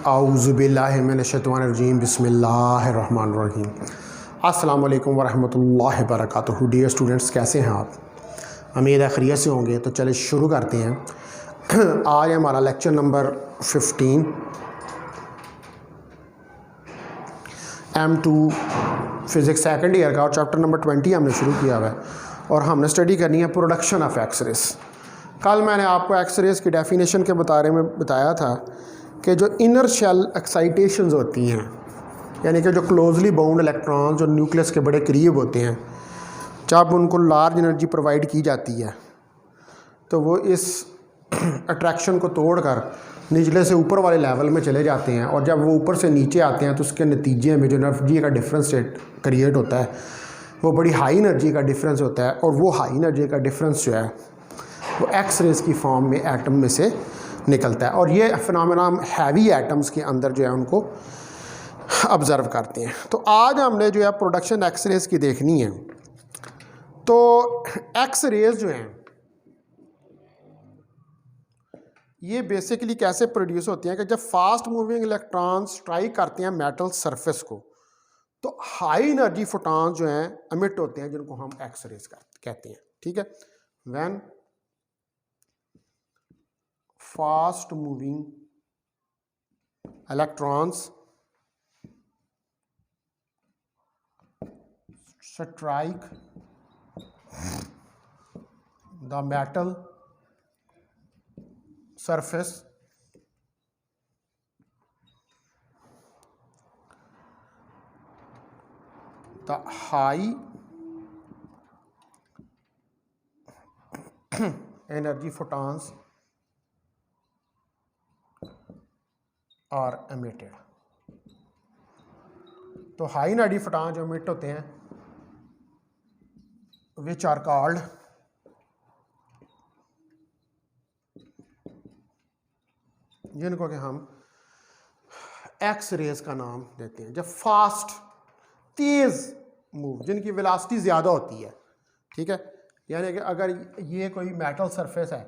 आऊज़ुबिल्लाहिमिनश्शैतानिर्रजीम बिस्मिल्लाहिर्रहमानिर्रहीम। अस्सलाम वालेकुम वरहमतुल्लाहि वबरकातुहू। डियर स्टूडेंट्स, कैसे हैं आप? उम्मीद है खैरियत से होंगे। तो चलिए शुरू करते हैं। आज हमारा lecture number 15 M2 physics second year का, और चैप्टर नंबर 20 हमने शुरू किया हुआ है और हमने स्टडी करनी है प्रोडक्शन ऑफ एक्सरेज। कल मैंने आपको एक्सरेज की डेफिनेशन के बारे में बताया था कि जो इनर शेल एक्साइटेशंस होती हैं, यानी कि जो क्लोजली बाउंड इलेक्ट्रॉन जो न्यूक्लियस के बड़े करीब होते हैं, जब उनको लार्ज एनर्जी प्रोवाइड की जाती है तो वो इस अट्रैक्शन को तोड़कर निचले से ऊपर वाले लेवल में चले जाते हैं, और जब वो ऊपर से नीचे आते हैं तो उसके नतीजे में जो एनर्जी का डिफरेंस क्रिएट होता है वो बड़ी हाई एनर्जी का डिफरेंस होता है, और वो हाई एनर्जी का डिफरेंस जो है वो एक्स रेज की फॉर्म में एटम में से निकलता है, और ये फिनोमेना हैवी एटम्स के अंदर जो है उनको ऑब्ज़र्व करते हैं। तो आज हमने जो है प्रोडक्शन एक्स रेज की देखनी है। तो एक्स रेज जो हैं ये बेसिकली कैसे प्रोड्यूस होती हैं कि जब फास्ट मूविंग इलेक्ट्रॉन स्ट्राइक करते हैं मेटल सरफेस को तो हाई एनर्जी फोटॉन जो हैं एमिट होते हैं, जिनको हम एक्स रेज कहते हैं। ठीक है, when fast moving electrons strike the metal surface the high energy photons are emitted। तो हाई एनर्जी फोटॉन जो एमिट होते हैं which are called जिनको कि हम एक्स रेज का नाम देते हैं। जब फास्ट तेज मूव, जिनकी वेलोसिटी ज़्यादा होती है, ठीक है, यानी कि अगर ये कोई मेटल सरफेस है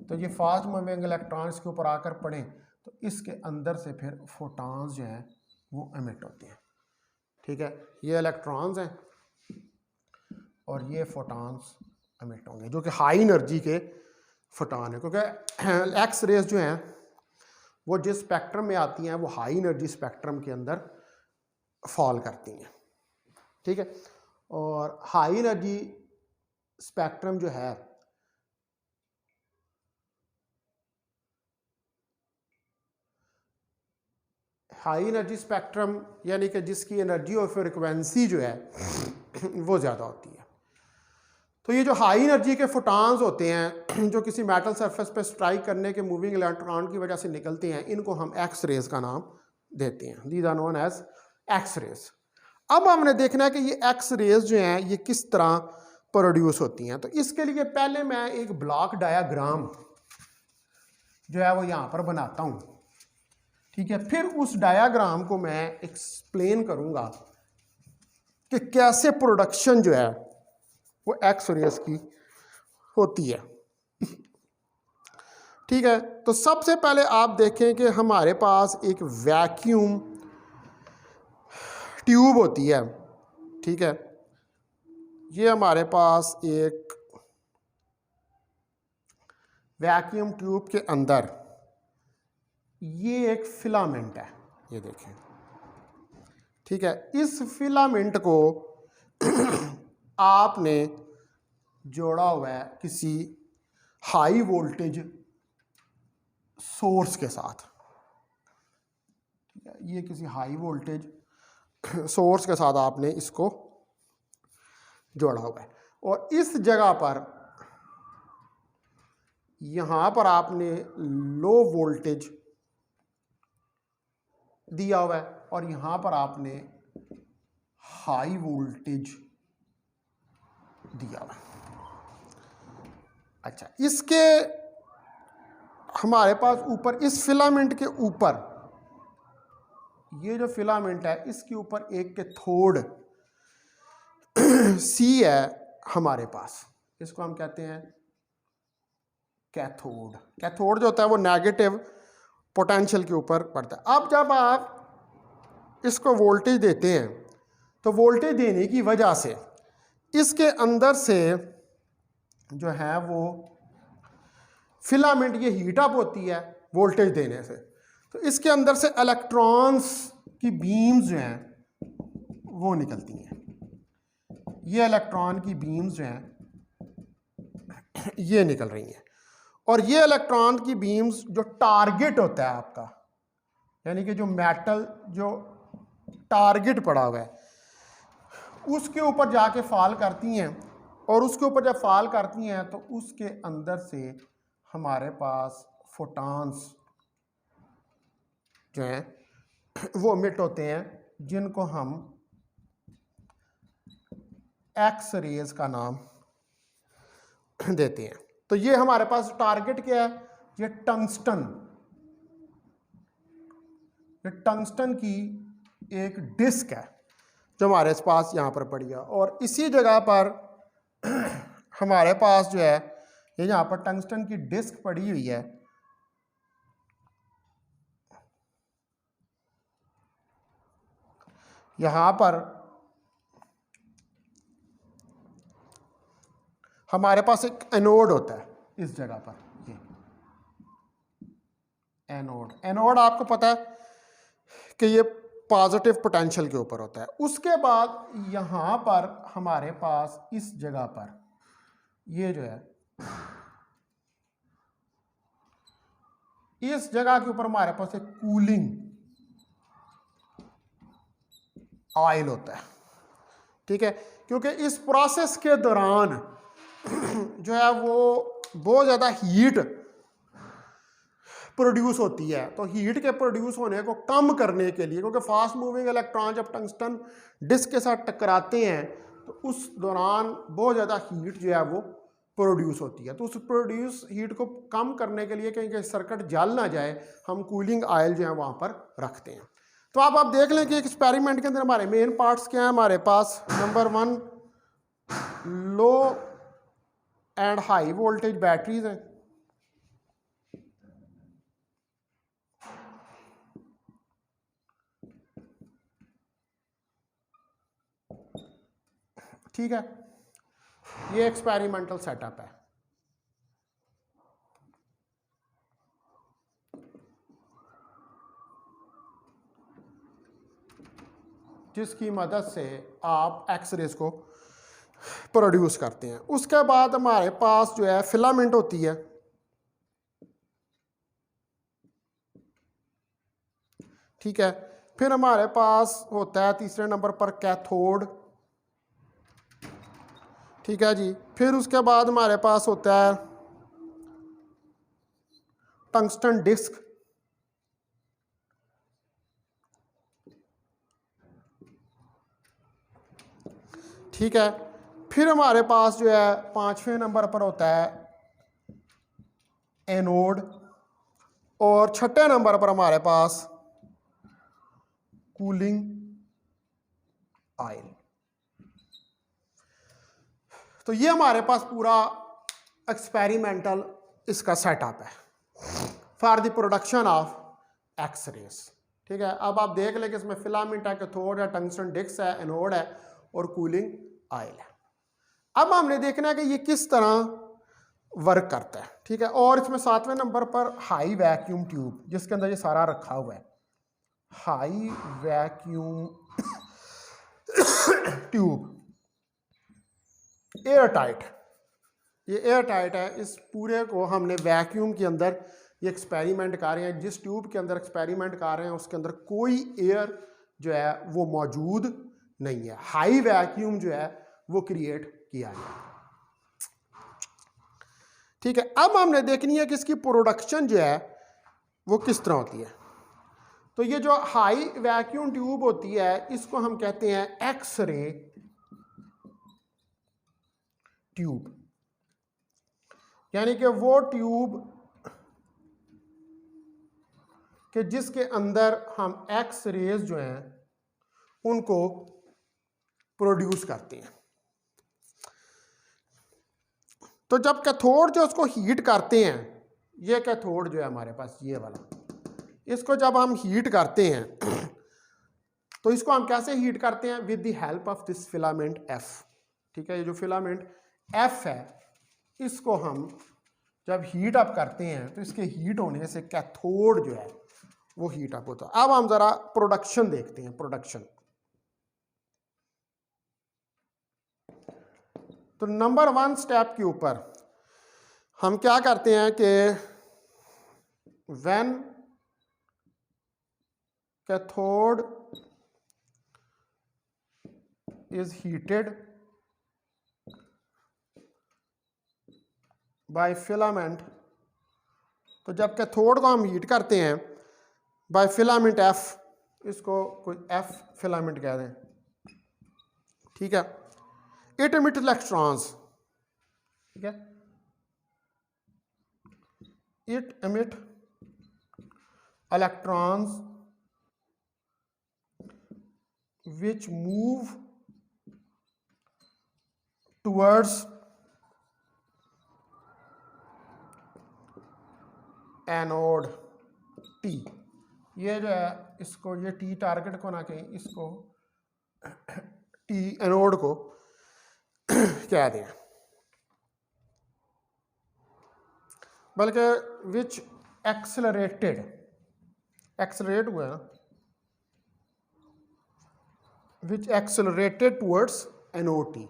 तो ये फास्ट मूविंग इलेक्ट्रॉन्स के ऊपर आकर पड़े तो इसके अंदर से फिर फोटॉन्स जो हैं वो एमिट होते हैं। ठीक है, ये इलेक्ट्रॉन्स हैं और ये फोटॉन्स एमिट होंगे जो कि हाई एनर्जी के फोटॉन है, क्योंकि एक्स रेज जो हैं वो जिस स्पेक्ट्रम में आती हैं वो हाई एनर्जी स्पेक्ट्रम के अंदर फॉल करती हैं। ठीक है, और हाई एनर्जी स्पेक्ट्रम जो है हाई एनर्जी स्पेक्ट्रम यानी कि जिसकी एनर्जी और फ्रिक्वेंसी जो है वो ज़्यादा होती है। तो ये जो हाई एनर्जी के फोटॉन्स होते हैं जो किसी मेटल सरफेस पे स्ट्राइक करने के मूविंग इलेक्ट्रॉन की वजह से निकलते हैं, इनको हम एक्स रेज का नाम देते हैं। These are known as X rays. अब हमने देखना है कि ये एक्स रेज जो हैं ये किस तरह प्रोड्यूस होती हैं। तो इसके लिए पहले मैं एक ब्लॉक डायाग्राम जो है वो यहाँ पर बनाता हूँ। ठीक है, फिर उस डायाग्राम को मैं एक्सप्लेन करूँगा कि कैसे प्रोडक्शन जो है वो एक्स रेज की होती है। ठीक है, तो सबसे पहले आप देखें कि हमारे पास एक वैक्यूम ट्यूब होती है। ठीक है, ये हमारे पास एक वैक्यूम ट्यूब के अंदर ये एक फिलामेंट है, ये देखें। ठीक है, इस फिलामेंट को आपने जोड़ा हुआ है किसी हाई वोल्टेज सोर्स के साथ। ठीक है, ये किसी हाई वोल्टेज सोर्स के साथ आपने इसको जोड़ा हुआ है, और इस जगह पर यहाँ पर आपने लो वोल्टेज दिया हुआ है और यहाँ पर आपने हाई वोल्टेज दिया हुआ। अच्छा, इसके हमारे पास ऊपर इस फिलामेंट के ऊपर, ये जो फिलामेंट है इसके ऊपर एक कैथोड सी है हमारे पास, इसको हम कहते हैं कैथोड। कैथोड जो होता है वो नेगेटिव पोटेंशियल के ऊपर पड़ता है। अब जब आप इसको वोल्टेज देते हैं तो वोल्टेज देने की वजह से इसके अंदर से जो है वो फिलामेंट ये हीट अप होती है वोल्टेज देने से, तो इसके अंदर से इलेक्ट्रॉन्स की बीम्स जो हैं वो निकलती हैं। ये इलेक्ट्रॉन की बीम्स जो हैं ये निकल रही हैं, और ये इलेक्ट्रॉन की बीम्स जो टारगेट होता है आपका, यानी कि जो मेटल जो टारगेट पड़ा हुआ है उसके ऊपर जाके फॉल करती हैं, और उसके ऊपर जब फॉल करती हैं तो उसके अंदर से हमारे पास फोटॉन्स जो हैं वो एमिट होते हैं, जिनको हम एक्स रेज का नाम देते हैं। तो ये हमारे पास टारगेट क्या है, ये टंगस्टन की एक डिस्क है जो हमारे पास यहाँ पर पड़ी है, और इसी जगह पर हमारे पास जो है ये यहाँ पर टंगस्टन की डिस्क पड़ी हुई है। यहाँ पर हमारे पास एक एनोड होता है इस जगह पर, ये एनोड आपको पता है कि ये पॉजिटिव पोटेंशियल के ऊपर होता है। उसके बाद यहाँ पर हमारे पास इस जगह पर ये जो है इस जगह के ऊपर हमारे पास एक कूलिंग ऑयल होता है, ठीक है, क्योंकि इस प्रोसेस के दौरान जो है वो बहुत ज़्यादा हीट प्रोड्यूस होती है। तो हीट के प्रोड्यूस होने को कम करने के लिए, क्योंकि फास्ट मूविंग इलेक्ट्रॉन जब टंगस्टन डिस्क के साथ टकराते हैं तो उस दौरान बहुत ज़्यादा हीट जो है वो प्रोड्यूस होती है, तो उस प्रोड्यूस हीट को कम करने के लिए कहीं सर्किट जल ना जाए, हम कूलिंग ऑयल जो है वहाँ पर रखते हैं। तो आप देख लें कि एक्सपेरिमेंट के अंदर हमारे मेन पार्ट्स क्या हैं। हमारे पास number 1 low and high voltage batteries हैं, ठीक है, ये एक्सपेरिमेंटल सेटअप है। जिसकी मदद से आप एक्सरेज को प्रोड्यूस करते हैं। उसके बाद हमारे पास जो है फिलामेंट होती है, ठीक है, फिर हमारे पास होता है तीसरे नंबर पर कैथोड, ठीक है जी, फिर उसके बाद हमारे पास होता है टंगस्टन डिस्क, ठीक है, फिर हमारे पास जो है 5वें नंबर पर होता है एनोड, और 6ठे नंबर पर हमारे पास कूलिंग ऑयल। तो ये हमारे पास पूरा एक्सपेरिमेंटल इसका सेटअप है for the production of X rays, ठीक है। अब आप देख लें कि इसमें फिलामेंट है, कैथोड है, टंगस्टन डिस्क है, एनोड है और कूलिंग ऑयल है। अब हमने देखना है कि ये किस तरह वर्क करता है, ठीक है। और इसमें 7वें नंबर पर हाई वैक्यूम ट्यूब, जिसके अंदर ये सारा रखा हुआ है, high vacuum tube, air tight, ये एयर टाइट है। इस पूरे को हमने वैक्यूम के अंदर ये एक्सपेरिमेंट कर रहे हैं। जिस ट्यूब के अंदर एक्सपेरिमेंट कर रहे हैं उसके अंदर कोई एयर जो है वो मौजूद नहीं है, हाई वैक्यूम जो है वो क्रिएट किया गया, ठीक है। अब हमने देखनी है कि इसकी प्रोडक्शन जो है वो किस तरह होती है। तो ये जो हाई वैक्यूम ट्यूब होती है इसको हम कहते हैं एक्स रे ट्यूब, यानी कि वो ट्यूब कि जिसके अंदर हम एक्स रेज जो हैं उनको प्रोड्यूस करते हैं। तो जब कैथोड जो उसको हीट करते हैं, ये कैथोड जो है हमारे पास ये वाला, इसको जब हम हीट करते हैं तो इसको हम कैसे हीट करते हैं? With the help of this filament F. ठीक है, ये जो फिलामेंट एफ है इसको हम जब हीट अप करते हैं तो इसके हीट होने से कैथोड जो है वो हीट अप होता है। अब हम जरा प्रोडक्शन देखते हैं। प्रोडक्शन तो नंबर 1 स्टेप के ऊपर हम क्या करते हैं कि when cathode is heated bye filament, तो जब कैथोड को हम हीट करते हैं बाय फिलामेंट एफ, इसको कोई एफ फिलामेंट कह दें, ठीक है, इट एमिट इलेक्ट्रॉन्स, ठीक है, it emit electrons which move towards anode T. ये जो है इसको, ये टी टारगेट को ना कहें, इसको टी एनोड को कह दें, बल्कि विच एक्सेलरेटेड, एक्सेलरेट हुआ है ना, विच एक्सेलरेटेड टूवर्ड्स एनोड टी,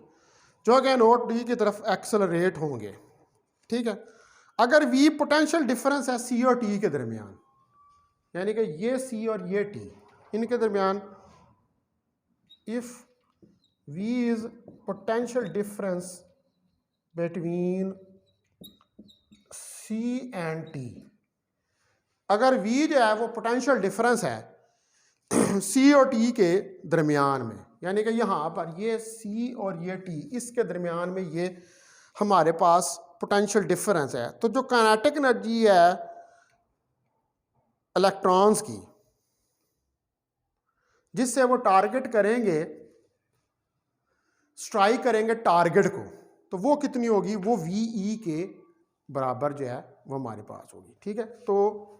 जो कि एनोड टी की तरफ एक्सेलरेट होंगे। ठीक है, अगर वी पोटेंशियल डिफरेंस है सी और टी के दरमियान, यानी कि ये सी और ये टी, इनके दरमियान if V is potential difference between C and T, अगर वी जो है वो पोटेंशियल डिफरेंस है सी और टी के दरमियान में, यानी कि यहाँ पर ये सी और ये टी, इसके दरमियान में ये हमारे पास पोटेंशियल डिफरेंस है, तो जो काइनेटिक एनर्जी है इलेक्ट्रॉन्स की जिससे वो टारगेट करेंगे, स्ट्राइक करेंगे टारगेट को, तो वो कितनी होगी? वो वी के बराबर जो है वो हमारे पास होगी। ठीक है, तो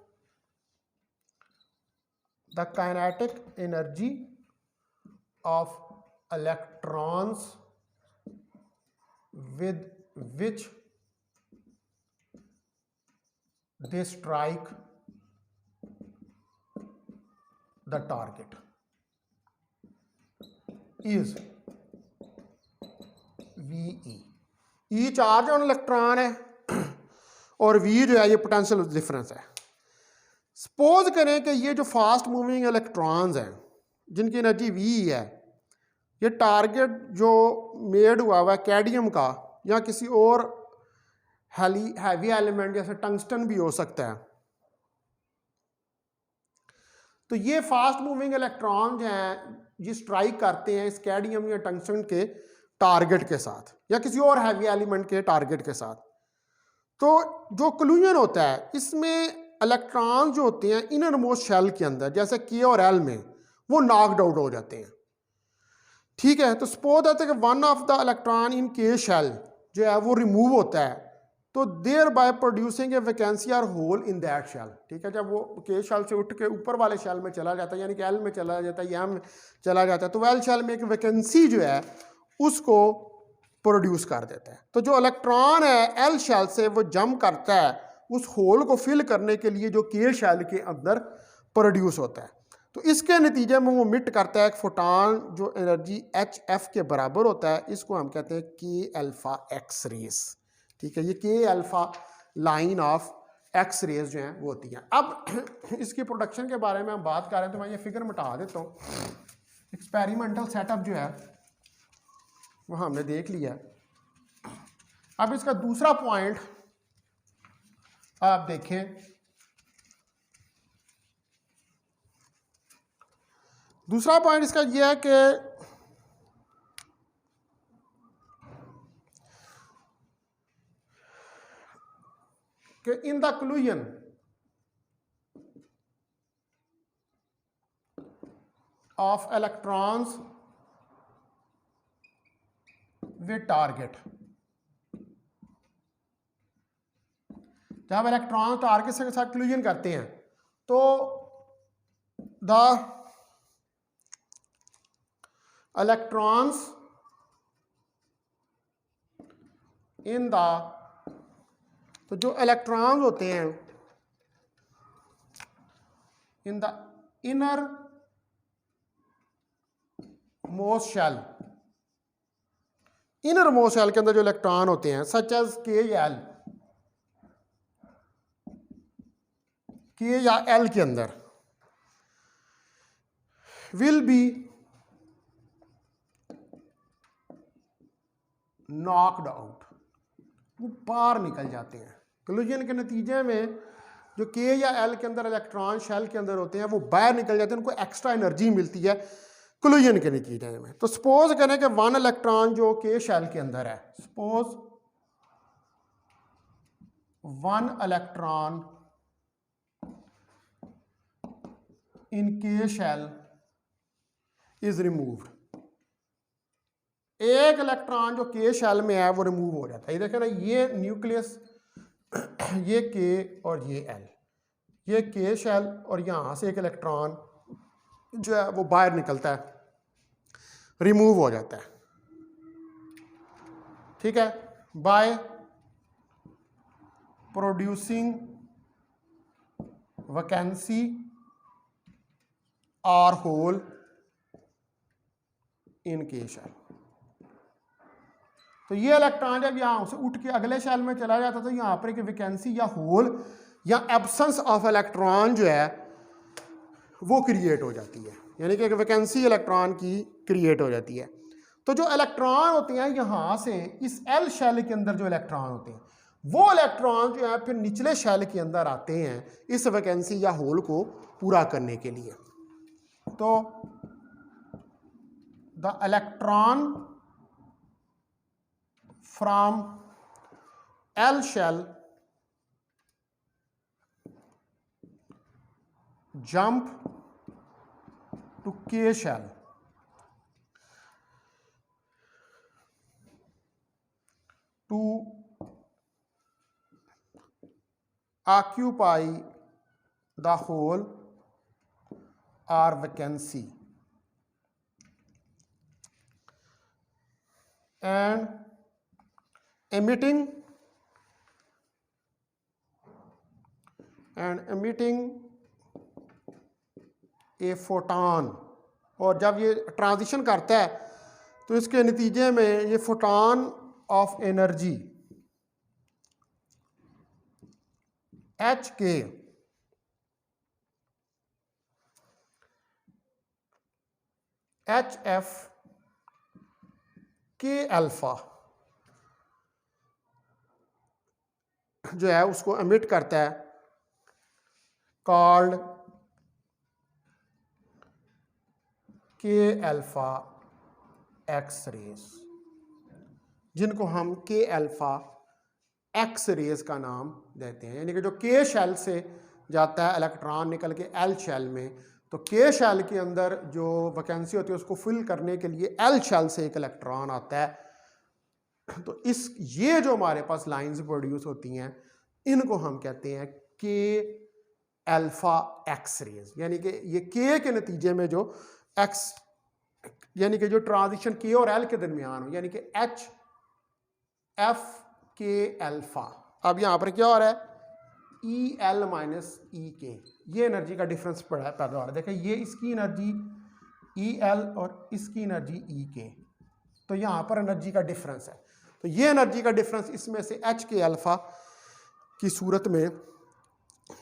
the kinetic energy of electrons with which they strike the target is VE। E charge on electron है और V जो है ये पोटेंशियल डिफरेंस है। सपोज करें कि ये जो फास्ट मूविंग इलेक्ट्रॉन्स हैं जिनकी एनर्जी V है, ये टारगेट जो मेड हुआ है कैडमियम का या किसी और हैवी एलिमेंट जैसे टंगस्टन भी हो सकता है, तो ये फास्ट मूविंग इलेक्ट्रॉन जो हैं ये स्ट्राइक करते हैं इस कैडमियम या टंगस्टन के टारगेट के साथ या किसी और हैवी एलिमेंट के टारगेट के साथ। तो जो क्लूजन होता है इसमें इलेक्ट्रॉन जो होते हैं इनर मोस्ट शेल के अंदर, जैसे के और एल में, वो नॉकड आउट हो जाते हैं। ठीक है, तो सपोज दैट कि one of the electron in K shell जो है वो रिमूव होता है, तो thereby producing a vacancy or hole in that shell. ठीक है, जब वो के शेल से उठ के ऊपर वाले शेल में चला जाता है, यानी कि एल में चला जाता है या में चला जाता है, तो एल शेल में एक वैकेंसी जो है उसको प्रोड्यूस कर देता है। तो जो इलेक्ट्रॉन है एल शेल से वो जंप करता है उस होल को फिल करने के लिए जो के शेल के अंदर प्रोड्यूस होता है, तो इसके नतीजे में वो मिट करता है एक फोटॉन जो एनर्जी एच एफ के बराबर होता है। इसको हम कहते हैं के अल्फा एक्स रेस। ठीक है, ये K alpha line of X rays जो हैं वो होती हैं। अब इसकी प्रोडक्शन के बारे में हम बात कर रहे हैं, तो मैं ये फिगर मिटा देता हूँ। एक्सपेरिमेंटल सेटअप जो है वो हमने देख लिया। अब इसका दूसरा पॉइंट आप देखें, दूसरा पॉइंट इसका यह है कि in the क्लूजन of electrons with target, जब इलेक्ट्रॉन टारगेट के साथ क्लूजन करते हैं तो द इलेक्ट्रॉन्स इन द, तो जो इलेक्ट्रॉन्स होते हैं in the innermost shell, innermost shell के अंदर जो इलेक्ट्रॉन होते हैं सच एज के या एल के अंदर, विल बी नॉक्ड आउट, वो बाहर निकल जाते हैं। कोलिजन के नतीजे में जो के या एल के अंदर इलेक्ट्रॉन शेल के अंदर होते हैं वो बाहर निकल जाते हैं, उनको एक्स्ट्रा एनर्जी मिलती है कोलिजन के नतीजे में। तो सपोज करें कि वन इलेक्ट्रॉन जो के शेल के अंदर है, suppose one electron in K shell is removed, एक इलेक्ट्रॉन जो के शेल में है वो रिमूव हो जाता है। ये देखें ना, ये न्यूक्लियस, ये के और ये एल, ये के शेल, और यहां से एक इलेक्ट्रॉन जो है वो बाहर निकलता है, रिमूव हो जाता है। ठीक है, बाय प्रोड्यूसिंग वैकेंसी और होल इन के शेल। तो ये इलेक्ट्रॉन जब यहां से उठ के अगले शेल में चला जाता तो यहां पर एक वैकेंसी या होल या एब्सेंस ऑफ इलेक्ट्रॉन जो है वो क्रिएट हो जाती है, यानी कि एक वैकेंसी इलेक्ट्रॉन की क्रिएट हो जाती है। तो जो इलेक्ट्रॉन होते हैं यहां से इस एल शेल के अंदर जो इलेक्ट्रॉन होते हैं वो इलेक्ट्रॉन जो है फिर निचले शेल के अंदर आते हैं इस वैकेंसी या होल को पूरा करने के लिए। तो the electron from L shell jump to K shell to occupy the hole or vacancy and emitting A photon. और जब ये ट्रांजिशन करता है तो इसके नतीजे में ये photon of energy H K H F के अल्फा जो है उसको एमिट करता है, कॉल्ड के अल्फा एक्स रेज, जिनको हम के अल्फा एक्स रेज का नाम देते हैं। यानी कि जो के शेल से जाता है इलेक्ट्रॉन निकल के एल शेल में, तो के शेल के अंदर जो वैकेंसी होती है उसको फिल करने के लिए एल शेल से एक इलेक्ट्रॉन आता है। तो ये जो हमारे पास लाइंस प्रोड्यूस होती हैं इनको हम कहते हैं के अल्फा एक्स रेज, यानी कि ये के के नतीजे में जो एक्स, यानी कि जो ट्रांजिशन के और एल के दरमियान हो, यानी कि एच एफ के अल्फा। अब यहां पर क्या हो रहा है, ई एल माइनस ई के, ये एनर्जी का डिफरेंस पैदा हो रहा है। देखिए ये इसकी एनर्जी ई एल और इसकी एनर्जी ई के, तो यहां पर एनर्जी का डिफरेंस है। तो ये एनर्जी का डिफरेंस इसमें से एच के अल्फा की सूरत में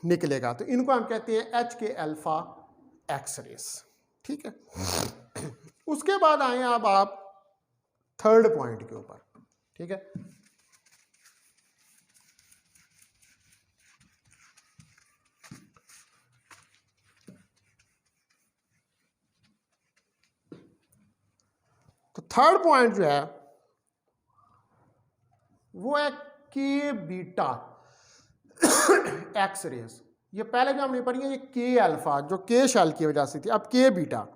निकलेगा। तो इनको हम कहते हैं एच के अल्फा एक्स रेस। ठीक है, उसके बाद आए अब आप थर्ड पॉइंट के ऊपर। ठीक है, तो थर्ड पॉइंट जो है वो है के बीटा एक्स रेस। ये पहले जो हमने पढ़ी है ये के अल्फा जो के शेल की वजह से थी, अब के बीटा।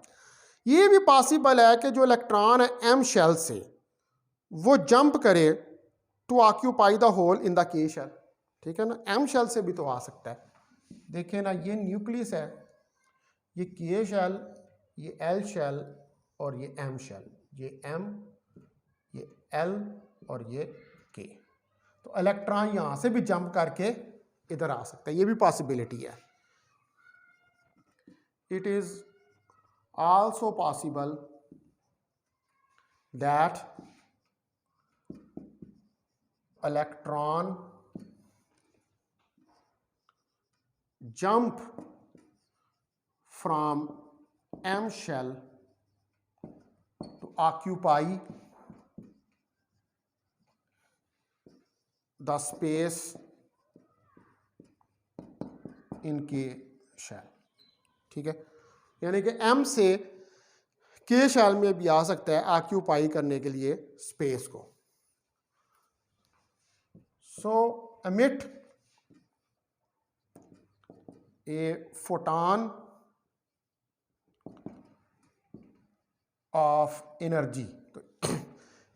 ये भी पॉसिबल है कि जो इलेक्ट्रॉन है एम शेल से वो जंप करे to occupy the hole in the K shell. ठीक है ना, एम शेल से भी तो आ सकता है। देखिए ना, ये न्यूक्लियस है, ये के शेल, ये एल शेल और ये एम शेल, ये एम, ये एल और ये के। तो इलेक्ट्रॉन यहाँ से भी जंप करके इधर आ सकता है, ये भी पॉसिबिलिटी है। It is also possible that electron jump from M shell to occupy the space in K shell। ठीक है, यानी कि M से K shell में भी आ सकता है ऑक्यूपाई करने के लिए स्पेस को। सो emit a photon of energy। तो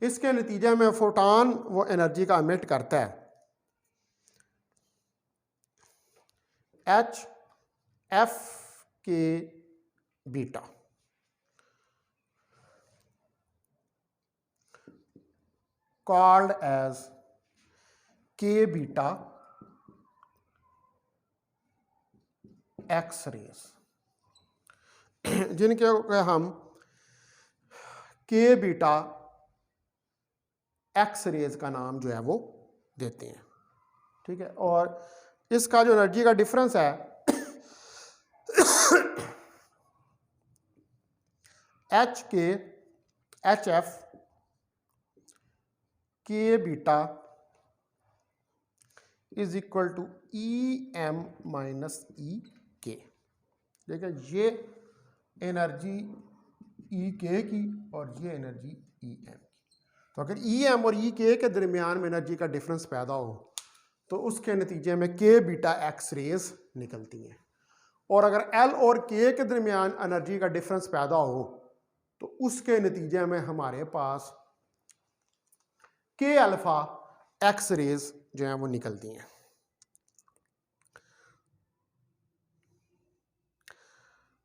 इसके नतीजे में फोटॉन वो एनर्जी का एमिट करता है H F K beta. Called as के बीटा एक्स रेज, जिनके हम के बीटा एक्स रेज का नाम जो है वो देते हैं। ठीक है, और इसका जो एनर्जी का डिफरेंस है H K H F K beta is equal to E M minus E K. देखिए ये एनर्जी ई के की और ये एनर्जी ई एम की। तो अगर ई एम और ई के दरमियान में एनर्जी का डिफरेंस पैदा हो तो उसके नतीजे में के बीटा एक्स रेज निकलती हैं, और अगर एल और के दरमियान एनर्जी का डिफरेंस पैदा हो तो उसके नतीजे में हमारे पास के अल्फा एक्स रेज जो है वो निकलती हैं।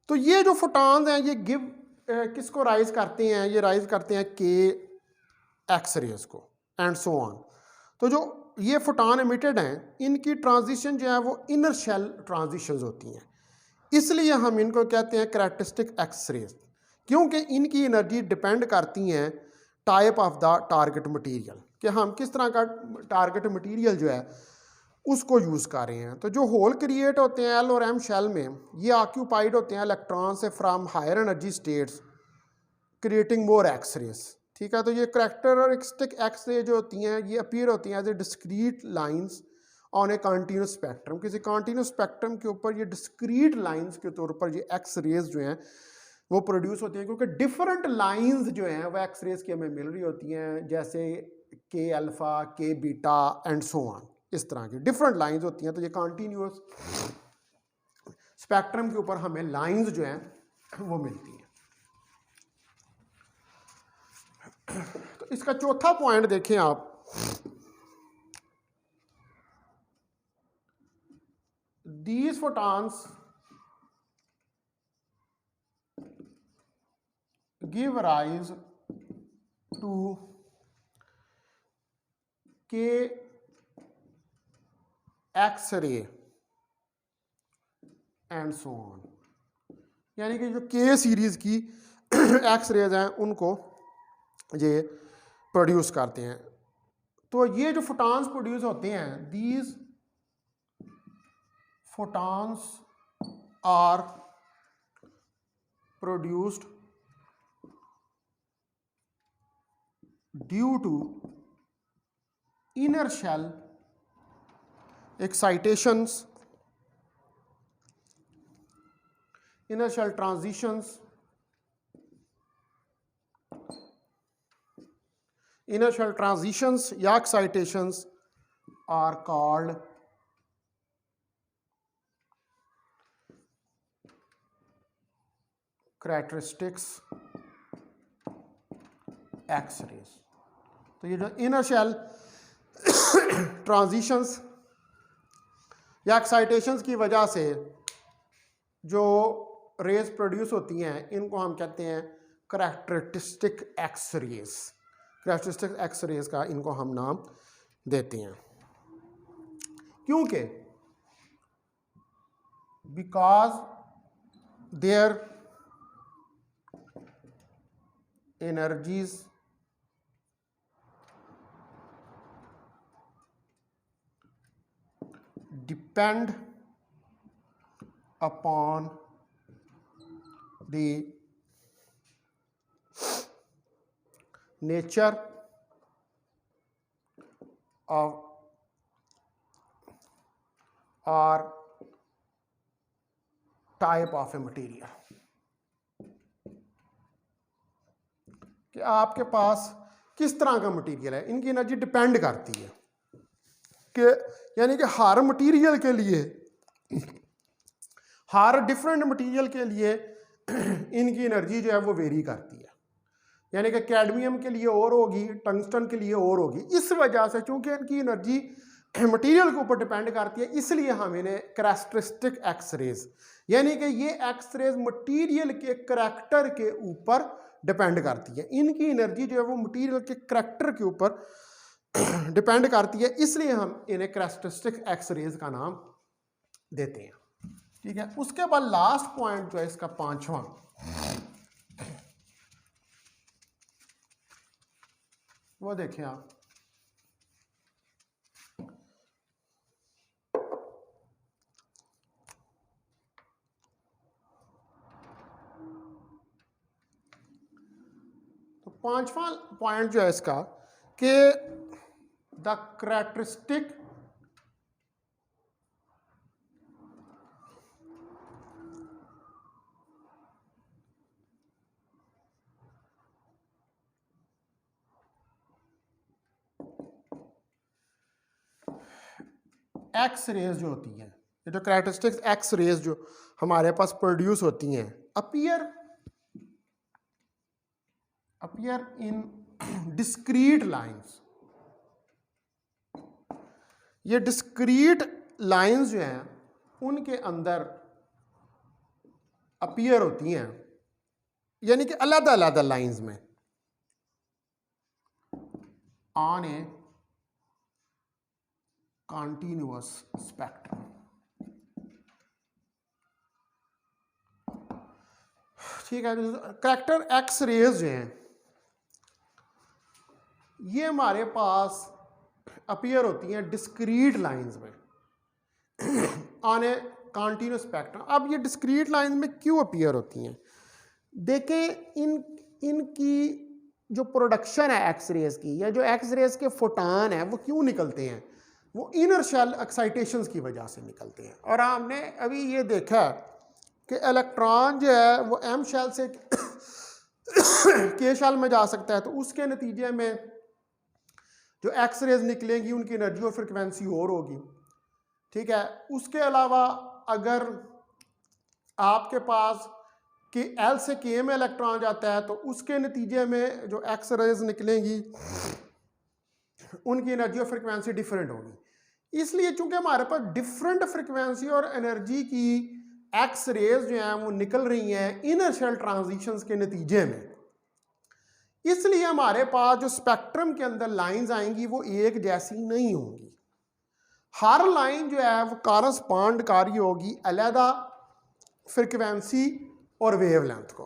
तो ये जो फोटॉन्स हैं ये किसको राइज करते हैं? ये राइज करते हैं के एक्स रेज को एंड सो ऑन। तो जो ये फोटॉन एमिटेड हैं इनकी ट्रांजिशन जो है वो इनर शेल ट्रांजिशंस होती हैं, इसलिए हम इनको कहते हैं कैरेक्टरिस्टिक एक्स रेज, क्योंकि इनकी एनर्जी डिपेंड करती हैं type of the target material, कि हम किस तरह का टारगेट मटेरियल जो है उसको यूज़ कर रहे हैं। तो जो होल क्रिएट होते हैं एल और एम शेल में, ये ऑक्यूपाइड होते हैं इलेक्ट्रॉन से from higher energy states creating more X rays. ठीक है, तो ये कैरेक्टरिस्टिक एक्स रे जो होती हैं ये अपीयर होती हैं as a discrete lines on a continuous spectrum. किसी कॉन्टीन्यूस स्पेक्ट्रम के ऊपर ये डिस्क्रीट लाइंस के तौर पर ये एक्स रेज जो हैं वो प्रोड्यूस होती हैं, क्योंकि डिफरेंट लाइंस जो हैं वो एक्स रेज की हमें मिल रही होती हैं, जैसे के अल्फ़ा, के बीटा एंड सो ऑन, इस तरह की डिफरेंट लाइंस होती हैं। तो ये कॉन्टीन्यूस स्पेक्ट्रम के ऊपर हमें लाइंस जो हैं वो मिलती हैं। तो इसका चौथा पॉइंट देखें आप, these photons give rise to K X-ray and so on, यानी कि जो K सीरीज की एक्स रेज हैं उनको ये प्रोड्यूस करते हैं। तो ये जो फोटॉन्स प्रोड्यूस होते हैं, these photons are produced due to inner shell excitations, inner shell transitions, inner shell transitions या excitations are called characteristics X rays. तो ये जो इनर शेल ट्रांजिशंस या एक्साइटेशंस की वजह से जो रेज प्रोड्यूस होती हैं इनको हम कहते हैं characteristic X rays. Characteristic X rays का इनको हम नाम देते हैं, क्योंकि because their energies depend upon the nature of or type of a material, कि आपके पास किस तरह का मटेरियल है, इनकी एनर्जी डिपेंड करती है कि यानी कि हर मटेरियल के लिए, हर डिफरेंट मटेरियल के लिए इनकी एनर्जी जो है वो वेरी करती है। यानी कि कैडमियम के लिए और होगी, टंगस्टन के लिए और होगी। इस वजह से चूंकि इनकी एनर्जी मटेरियल के ऊपर डिपेंड करती है, इसलिए हम इन्हें करैक्टरिस्टिक एक्स रेज, यानी कि ये एक्स रेज मटीरियल के करैक्टर के ऊपर डिपेंड करती है। इनकी एनर्जी जो है वो मटीरियल के करैक्टर के ऊपर डिपेंड करती है, इसलिए हम इन्हें करैक्टरिस्टिक एक्स रेज का नाम देते हैं। ठीक है, उसके बाद लास्ट पॉइंट जो है इसका पांचवा, वो देखें आप, तो पांचवा पॉइंट जो है इसका कि द करैक्टरिस्टिक एक्स रेज जो होती हैं, ये जो करैक्टरिस्टिक्स एक्स रेज जो हमारे पास प्रोड्यूस होती हैं, अपीयर इन डिस्क्रीट लाइंस। ये डिस्क्रीट लाइंस जो हैं उनके अंदर अपीयर होती हैं, यानी कि अलग अलग लाइंस में ऑन ए कॉन्टिन्यूअस स्पेक्ट्रम। ठीक है, करैक्टर एक्स रेज जो हैं ये हमारे पास अपीयर होती हैं डिस्क्रीट लाइंस में ऑन ए कॉन्टिन्यूअस स्पेक्ट्रम। अब ये डिस्क्रीट लाइंस में क्यों अपीयर होती हैं? देखें, इनकी जो प्रोडक्शन है एक्स रेज की, या जो एक्स रेज के फोटान है वो क्यों निकलते हैं? वो इनर शेल एक्साइटेशंस की वजह से निकलते हैं। और हमने अभी ये देखा कि इलेक्ट्रॉन जो है वो एम शेल से के शेल में जा सकता है, तो उसके नतीजे में जो एक्स रेज निकलेंगी उनकी एनर्जी और फ्रिक्वेंसी और होगी। ठीक है, उसके अलावा अगर आपके पास कि एल से के में इलेक्ट्रॉन जाता है तो उसके नतीजे में जो एक्स रेज निकलेंगी उनकी एनर्जी और फ्रिक्वेंसी डिफरेंट होगी। इसलिए चूंकि हमारे पास डिफरेंट फ्रिक्वेंसी और एनर्जी की एक्स रेज जो हैं वो निकल रही हैं इनर शेल ट्रांजिशंस के नतीजे में, इसलिए हमारे पास जो स्पेक्ट्रम के अंदर लाइंस आएंगी वो एक जैसी नहीं होंगी। हर लाइन जो है वो कॉरस्पॉन्ड कर रही होगी अलहदा फ्रिक्वेंसी और वेवलेंथ को।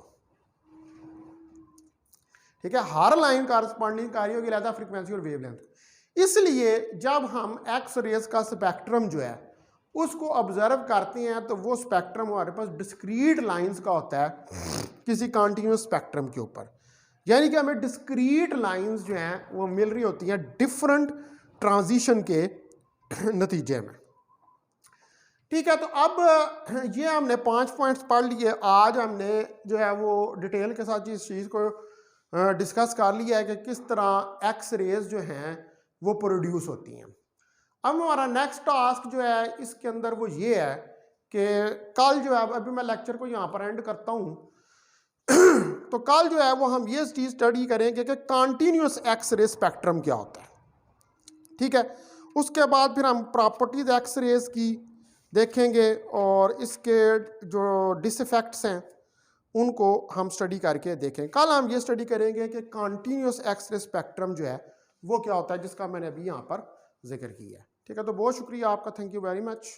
ठीक है, हर लाइन कॉरस्पॉन्डिंग कर रही होगी अलहदा फ्रिक्वेंसी और वेवलेंथ को। इसलिए जब हम एक्स रेज का स्पेक्ट्रम जो है उसको ऑब्जर्व करते हैं तो वो स्पेक्ट्रम हमारे पास डिस्क्रीट लाइंस का होता है किसी कॉन्टिन्यूस स्पेक्ट्रम के ऊपर, यानी कि हमें डिस्क्रीट लाइंस जो हैं वो मिल रही होती हैं डिफरेंट ट्रांजिशन के नतीजे में। ठीक है, तो अब ये हमने 5 पॉइंट्स पढ़ लिए। आज हमने जो है वो डिटेल के साथ इस चीज़ को डिस्कस कर लिया है कि किस तरह एक्स रेज जो हैं वो प्रोड्यूस होती हैं। अब हमारा नेक्स्ट टास्क जो है इसके अंदर वो ये है कि कल जो है, अभी मैं लेक्चर को यहाँ पर एंड करता हूँ, तो कल जो है वो हम ये चीज़ स्टडी करेंगे कि कॉन्टिन्यूस एक्स रे स्पेक्ट्रम क्या होता है। ठीक है, उसके बाद फिर हम प्रॉपर्टीज एक्स रेज की देखेंगे और इसके जो डिसइफेक्ट्स हैं उनको हम स्टडी करके देखें। कल हम ये स्टडी करेंगे कि कॉन्टीन्यूस एक्सरे स्पेक्ट्रम जो है वो क्या होता है, जिसका मैंने अभी यहाँ पर जिक्र किया है। ठीक है, तो बहुत शुक्रिया आपका, थैंक यू वेरी मच।